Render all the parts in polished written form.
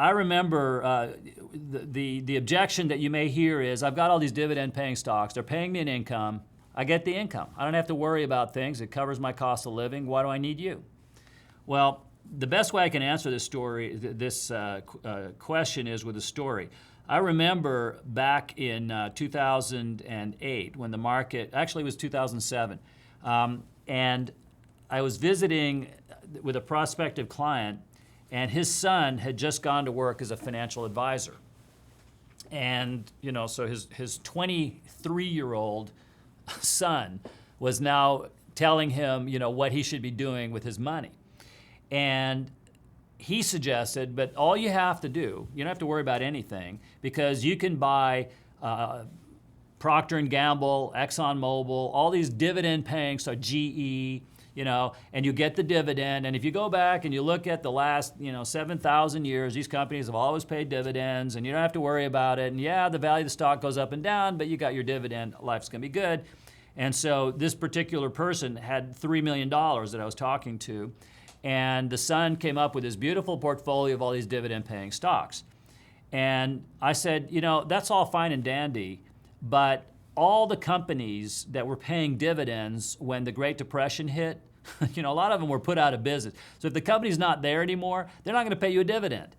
I remember the objection that you may hear is, I've got all these dividend-paying stocks. They're paying me an income. I get the income. I don't have to worry about things. It covers my cost of living. Why do I need you? Well, the best way I can answer this question is with a story. I remember back in 2008 when the market, actually it was 2007, and I was visiting with a prospective client, and his son had just gone to work as a financial advisor. And, so his 23-year-old son was now telling him, what he should be doing with his money. And he suggested, but all you have to do, you don't have to worry about anything, because you can buy Procter & Gamble, ExxonMobil, all these dividend-paying, so GE, and you get the dividend. And if you go back and you look at the last, 7,000 years, these companies have always paid dividends, and you don't have to worry about it. And yeah, the value of the stock goes up and down, but you got your dividend, life's gonna be good. And so this particular person had $3 million that I was talking to, and the son came up with this beautiful portfolio of all these dividend-paying stocks. And I said, that's all fine and dandy, but all the companies that were paying dividends when the Great Depression hit, a lot of them were put out of business. So if the company's not there anymore, they're not going to pay you a dividend.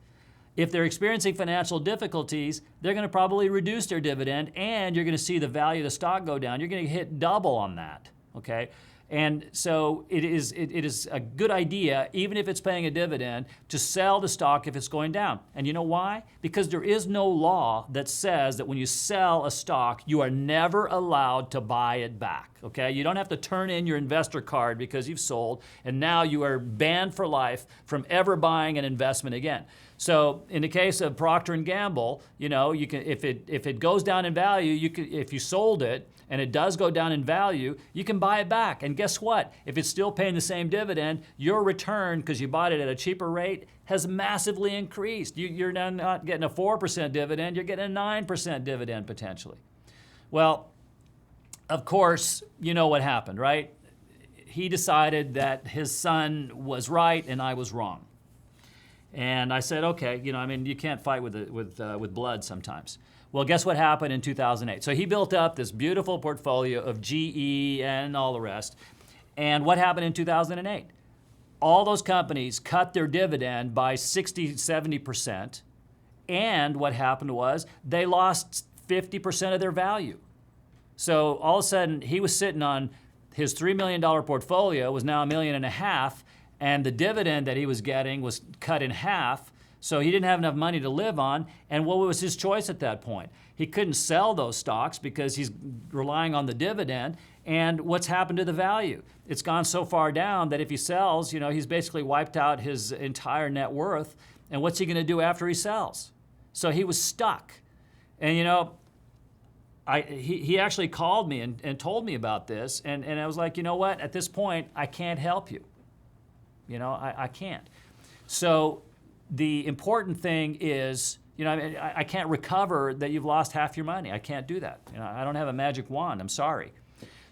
If they're experiencing financial difficulties, they're going to probably reduce their dividend, and you're going to see the value of the stock go down. You're going to hit double on that, okay? And so it is a good idea, even if it's paying a dividend, to sell the stock if it's going down. And you know why? Because there is no law that says that when you sell a stock, you are never allowed to buy it back, okay? You don't have to turn in your investor card because you've sold, and now you are banned for life from ever buying an investment again. So in the case of Procter & Gamble, you can, if it goes down in value, if you sold it, and it does go down in value, you can buy it back. And guess what? If it's still paying the same dividend, your return, because you bought it at a cheaper rate, has massively increased. You're now not getting a 4% dividend, you're getting a 9% dividend potentially. Well, of course, you know what happened, right? He decided that his son was right and I was wrong. And I said, okay, you can't fight with blood sometimes. Well, guess what happened in 2008? So he built up this beautiful portfolio of GE and all the rest. And what happened in 2008? All those companies cut their dividend by 60, 70%. And what happened was they lost 50% of their value. So all of a sudden, he was sitting on his $3 million portfolio, was now $1.5 million, and the dividend that he was getting was cut in half. So he didn't have enough money to live on, and what was his choice at that point? He couldn't sell those stocks because he's relying on the dividend, and what's happened to the value? It's gone so far down that if he sells, he's basically wiped out his entire net worth, and what's he gonna do after he sells? So he was stuck. And he actually called me and told me about this, and I was like, you know what, at this point, I can't help you. I can't. So the important thing is, I can't recover that you've lost half your money. I can't do that. I don't have a magic wand. I'm sorry.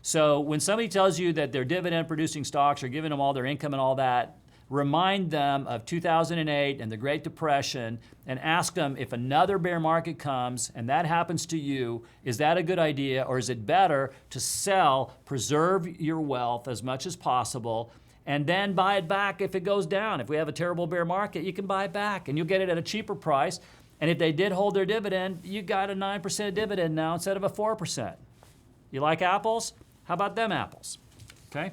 So when somebody tells you that their dividend-producing stocks are giving them all their income and all that, remind them of 2008 and the Great Depression, and ask them if another bear market comes and that happens to you, is that a good idea, or is it better to sell, preserve your wealth as much as possible, and then buy it back if it goes down? If we have a terrible bear market, you can buy it back and you'll get it at a cheaper price. And if they did hold their dividend, you got a 9% dividend now instead of a 4%. You like apples? How about them apples? Okay?